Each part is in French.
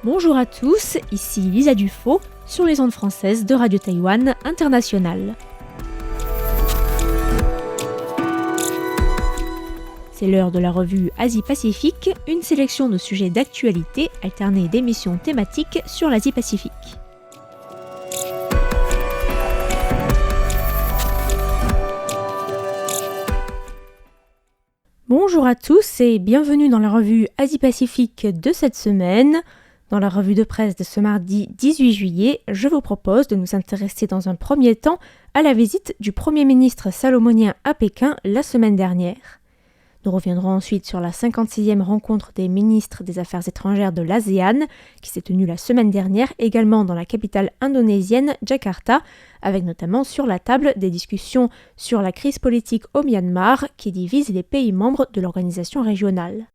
Bonjour à tous, ici Lisa Dufaux sur les ondes françaises de Radio Taïwan International. C'est l'heure de la revue Asie-Pacifique, une sélection de sujets d'actualité alternée d'émissions thématiques sur l'Asie-Pacifique. Bonjour à tous et bienvenue dans la revue Asie-Pacifique de cette semaine. Dans la revue de presse de ce mardi 18 juillet, je vous propose de nous intéresser dans un premier temps à la visite du Premier ministre salomonien à Pékin la semaine dernière. Nous reviendrons ensuite sur la 56e rencontre des ministres des Affaires étrangères de l'ASEAN, qui s'est tenue la semaine dernière également dans la capitale indonésienne, Jakarta, avec notamment sur la table des discussions sur la crise politique au Myanmar qui divise les pays membres de l'organisation régionale.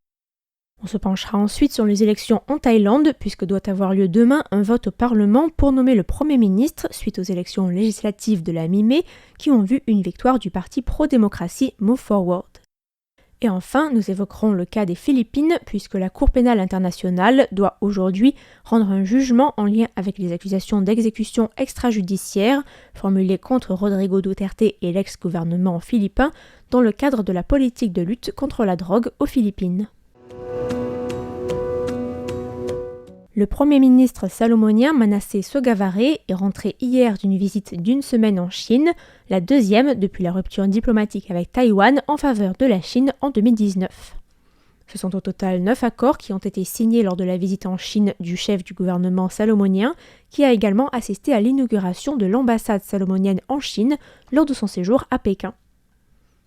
On se penchera ensuite sur les élections en Thaïlande, puisque doit avoir lieu demain un vote au Parlement pour nommer le Premier ministre suite aux élections législatives de la mi-mai qui ont vu une victoire du parti pro-démocratie Move Forward. Et enfin, nous évoquerons le cas des Philippines, puisque la Cour pénale internationale doit aujourd'hui rendre un jugement en lien avec les accusations d'exécution extrajudiciaire formulées contre Rodrigo Duterte et l'ex-gouvernement philippin dans le cadre de la politique de lutte contre la drogue aux Philippines. Le Premier ministre salomonien Manasseh Sogavare est rentré hier d'une visite d'une semaine en Chine, la deuxième depuis la rupture diplomatique avec Taïwan en faveur de la Chine en 2019. Ce sont au total 9 accords qui ont été signés lors de la visite en Chine du chef du gouvernement salomonien, qui a également assisté à l'inauguration de l'ambassade salomonienne en Chine lors de son séjour à Pékin.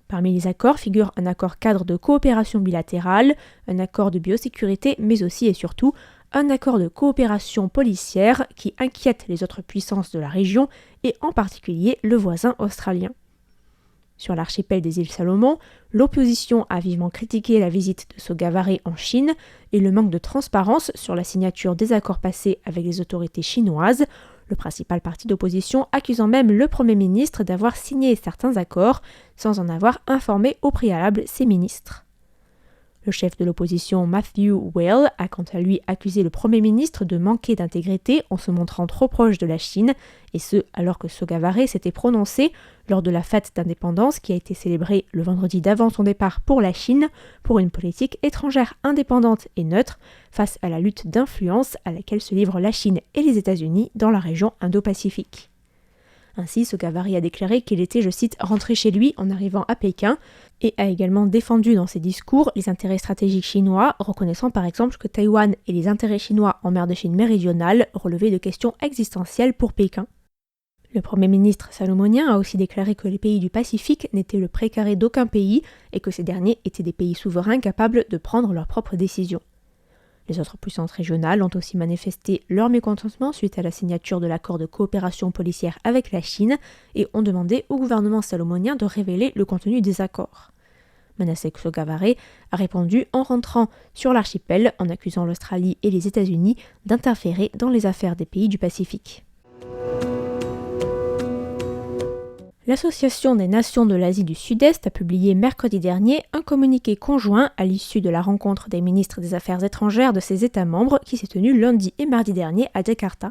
Parmi les accords figurent un accord cadre de coopération bilatérale, un accord de biosécurité, mais aussi et surtout un accord de coopération policière qui inquiète les autres puissances de la région et en particulier le voisin australien. Sur l'archipel des îles Salomon, l'opposition a vivement critiqué la visite de Sogavare en Chine et le manque de transparence sur la signature des accords passés avec les autorités chinoises, le principal parti d'opposition accusant même le Premier ministre d'avoir signé certains accords sans en avoir informé au préalable ses ministres. Le chef de l'opposition Matthew Whale a quant à lui accusé le Premier ministre de manquer d'intégrité en se montrant trop proche de la Chine, et ce alors que Sogavare s'était prononcé lors de la fête d'indépendance qui a été célébrée le vendredi d'avant son départ pour la Chine pour une politique étrangère indépendante et neutre face à la lutte d'influence à laquelle se livrent la Chine et les États-Unis dans la région Indo-Pacifique. Ainsi, Sogavare a déclaré qu'il était, je cite, rentré chez lui en arrivant à Pékin et a également défendu dans ses discours les intérêts stratégiques chinois, reconnaissant par exemple que Taïwan et les intérêts chinois en mer de Chine méridionale relevaient de questions existentielles pour Pékin. Le Premier ministre salomonien a aussi déclaré que les pays du Pacifique n'étaient le précaré d'aucun pays et que ces derniers étaient des pays souverains capables de prendre leurs propres décisions. Les autres puissances régionales ont aussi manifesté leur mécontentement suite à la signature de l'accord de coopération policière avec la Chine et ont demandé au gouvernement salomonien de révéler le contenu des accords. Manasseh Sogavare a répondu en rentrant sur l'archipel en accusant l'Australie et les États-Unis d'interférer dans les affaires des pays du Pacifique. L'Association des Nations de l'Asie du Sud-Est a publié mercredi dernier un communiqué conjoint à l'issue de la rencontre des ministres des Affaires étrangères de ses États membres qui s'est tenue lundi et mardi dernier à Jakarta.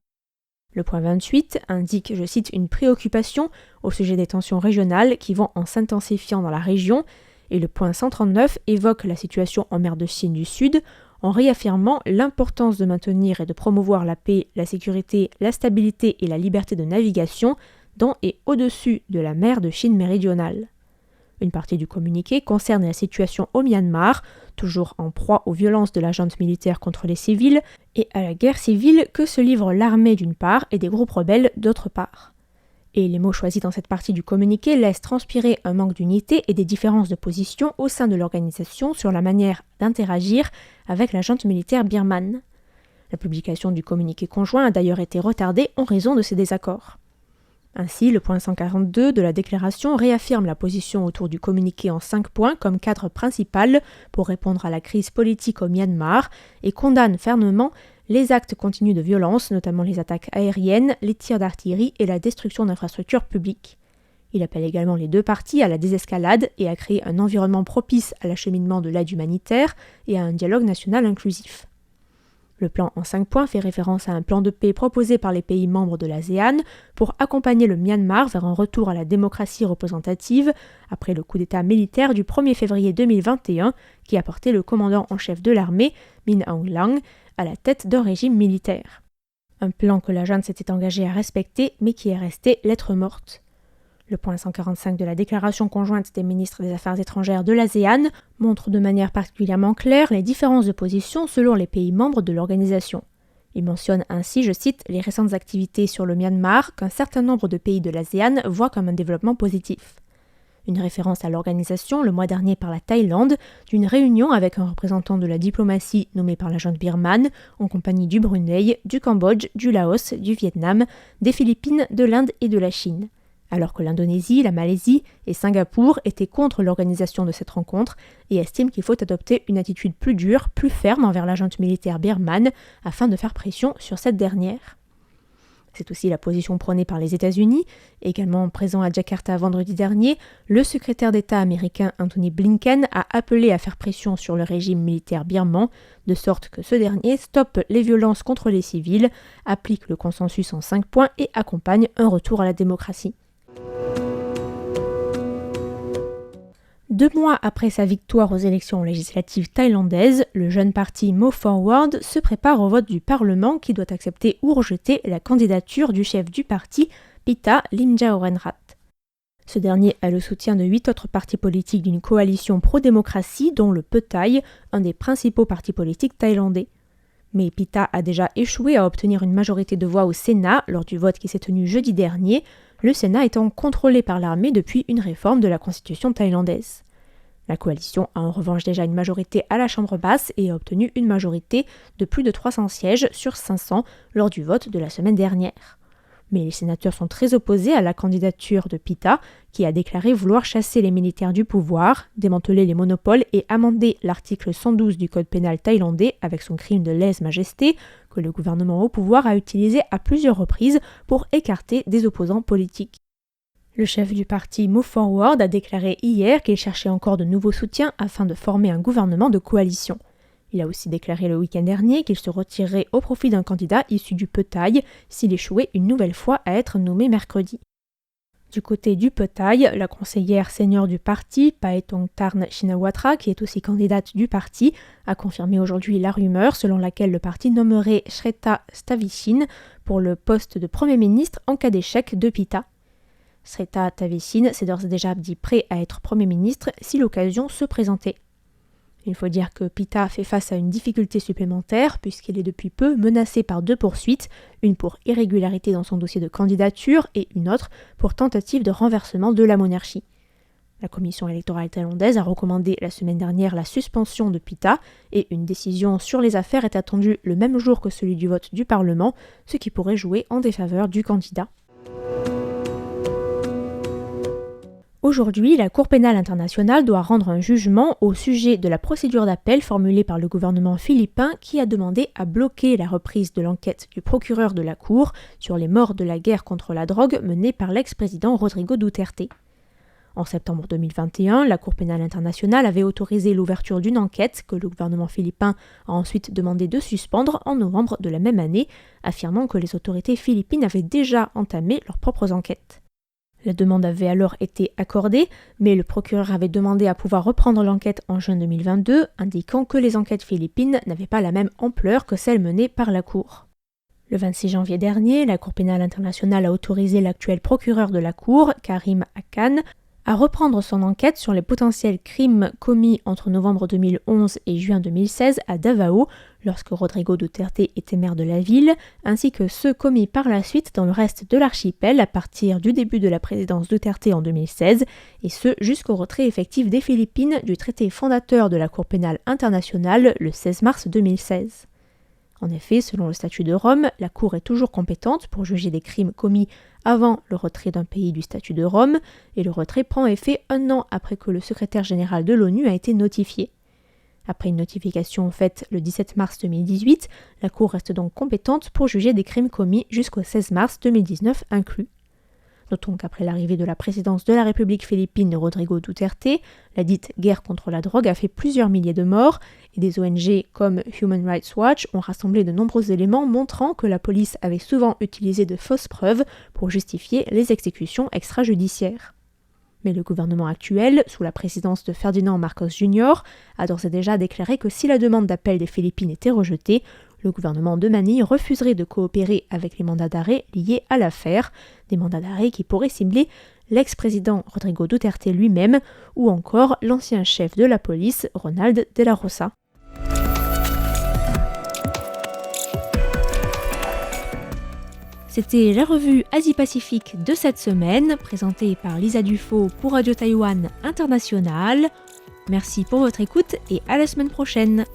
Le point 28 indique, je cite, une préoccupation au sujet des tensions régionales qui vont en s'intensifiant dans la région, et le point 139 évoque la situation en mer de Chine du Sud en réaffirmant l'importance de maintenir et de promouvoir la paix, la sécurité, la stabilité et la liberté de navigation dans et au-dessus de la mer de Chine méridionale. Une partie du communiqué concerne la situation au Myanmar, toujours en proie aux violences de la junte militaire contre les civils et à la guerre civile que se livre l'armée d'une part et des groupes rebelles d'autre part. Et les mots choisis dans cette partie du communiqué laissent transpirer un manque d'unité et des différences de position au sein de l'organisation sur la manière d'interagir avec la junte militaire birmane. La publication du communiqué conjoint a d'ailleurs été retardée en raison de ces désaccords. Ainsi, le point 142 de la déclaration réaffirme la position autour du communiqué en 5 points comme cadre principal pour répondre à la crise politique au Myanmar et condamne fermement les actes continus de violence, notamment les attaques aériennes, les tirs d'artillerie et la destruction d'infrastructures publiques. Il appelle également les deux parties à la désescalade et à créer un environnement propice à l'acheminement de l'aide humanitaire et à un dialogue national inclusif. Le plan en 5 points fait référence à un plan de paix proposé par les pays membres de l'ASEAN pour accompagner le Myanmar vers un retour à la démocratie représentative après le coup d'État militaire du 1er février 2021 qui a porté le commandant en chef de l'armée, Min Aung Hlaing, à la tête d'un régime militaire. Un plan que la junte s'était engagée à respecter mais qui est resté lettre morte. Le point 145 de la déclaration conjointe des ministres des Affaires étrangères de l'ASEAN montre de manière particulièrement claire les différences de position selon les pays membres de l'organisation. Il mentionne ainsi, je cite, les récentes activités sur le Myanmar qu'un certain nombre de pays de l'ASEAN voient comme un développement positif. Une référence à l'organisation le mois dernier par la Thaïlande d'une réunion avec un représentant de la diplomatie nommé par la junte birmane en compagnie du Brunei, du Cambodge, du Laos, du Vietnam, des Philippines, de l'Inde et de la Chine. Alors que l'Indonésie, la Malaisie et Singapour étaient contre l'organisation de cette rencontre et estiment qu'il faut adopter une attitude plus dure, plus ferme envers la junte militaire birmane afin de faire pression sur cette dernière. C'est aussi la position prônée par les États-Unis. Également présent à Jakarta vendredi dernier, le secrétaire d'État américain Anthony Blinken a appelé à faire pression sur le régime militaire birman, de sorte que ce dernier stoppe les violences contre les civils, applique le consensus en 5 points et accompagne un retour à la démocratie. 2 mois après sa victoire aux élections législatives thaïlandaises, le jeune parti Move Forward se prépare au vote du Parlement qui doit accepter ou rejeter la candidature du chef du parti, Pita Limjaroenrat. Ce dernier a le soutien de 8 autres partis politiques d'une coalition pro-démocratie dont le Pheu-Thai, un des principaux partis politiques thaïlandais. Mais Pita a déjà échoué à obtenir une majorité de voix au Sénat lors du vote qui s'est tenu jeudi dernier, le Sénat étant contrôlé par l'armée depuis une réforme de la constitution thaïlandaise. La coalition a en revanche déjà une majorité à la Chambre basse et a obtenu une majorité de plus de 300 sièges sur 500 lors du vote de la semaine dernière. Mais les sénateurs sont très opposés à la candidature de Pita, qui a déclaré vouloir chasser les militaires du pouvoir, démanteler les monopoles et amender l'article 112 du code pénal thaïlandais avec son crime de lèse-majesté, que le gouvernement au pouvoir a utilisé à plusieurs reprises pour écarter des opposants politiques. Le chef du parti Move Forward a déclaré hier qu'il cherchait encore de nouveaux soutiens afin de former un gouvernement de coalition. Il a aussi déclaré le week-end dernier qu'il se retirerait au profit d'un candidat issu du Pheu-Thai s'il échouait une nouvelle fois à être nommé mercredi. Du côté du Pheu-Thai, la conseillère senior du parti, Paetongtarn Shinawatra, qui est aussi candidate du parti, a confirmé aujourd'hui la rumeur selon laquelle le parti nommerait Srettha Thavisin pour le poste de Premier ministre en cas d'échec de Pita. Srettha Thavisin s'est d'ores et déjà dit prêt à être Premier ministre si l'occasion se présentait. Il faut dire que Pita fait face à une difficulté supplémentaire puisqu'il est depuis peu menacé par 2 poursuites, une pour irrégularité dans son dossier de candidature et une autre pour tentative de renversement de la monarchie. La commission électorale thaïlandaise a recommandé la semaine dernière la suspension de Pita et une décision sur les affaires est attendue le même jour que celui du vote du Parlement, ce qui pourrait jouer en défaveur du candidat. Aujourd'hui, la Cour pénale internationale doit rendre un jugement au sujet de la procédure d'appel formulée par le gouvernement philippin qui a demandé à bloquer la reprise de l'enquête du procureur de la Cour sur les morts de la guerre contre la drogue menée par l'ex-président Rodrigo Duterte. En septembre 2021, la Cour pénale internationale avait autorisé l'ouverture d'une enquête que le gouvernement philippin a ensuite demandé de suspendre en novembre de la même année, affirmant que les autorités philippines avaient déjà entamé leurs propres enquêtes. La demande avait alors été accordée, mais le procureur avait demandé à pouvoir reprendre l'enquête en juin 2022, indiquant que les enquêtes philippines n'avaient pas la même ampleur que celles menées par la Cour. Le 26 janvier dernier, la Cour pénale internationale a autorisé l'actuel procureur de la Cour, Karim Akan, à reprendre son enquête sur les potentiels crimes commis entre novembre 2011 et juin 2016 à Davao, lorsque Rodrigo Duterte était maire de la ville, ainsi que ceux commis par la suite dans le reste de l'archipel à partir du début de la présidence Duterte en 2016, et ce jusqu'au retrait effectif des Philippines du traité fondateur de la Cour pénale internationale le 16 mars 2016. En effet, selon le statut de Rome, la Cour est toujours compétente pour juger des crimes commis avant le retrait d'un pays du statut de Rome, et le retrait prend effet 1 an après que le secrétaire général de l'ONU a été notifié. Après une notification faite le 17 mars 2018, la Cour reste donc compétente pour juger des crimes commis jusqu'au 16 mars 2019 inclus. Notons qu'après l'arrivée de la présidence de la République philippine de Rodrigo Duterte, la dite guerre contre la drogue a fait plusieurs milliers de morts et des ONG comme Human Rights Watch ont rassemblé de nombreux éléments montrant que la police avait souvent utilisé de fausses preuves pour justifier les exécutions extrajudiciaires. Mais le gouvernement actuel, sous la présidence de Ferdinand Marcos Jr., a d'ores et déjà déclaré que si la demande d'appel des Philippines était rejetée, le gouvernement de Manille refuserait de coopérer avec les mandats d'arrêt liés à l'affaire, des mandats d'arrêt qui pourraient cibler l'ex-président Rodrigo Duterte lui-même ou encore l'ancien chef de la police, Ronald de la Rosa. C'était la revue Asie-Pacifique de cette semaine, présentée par Lisa Dufaux pour Radio Taïwan International. Merci pour votre écoute et à la semaine prochaine.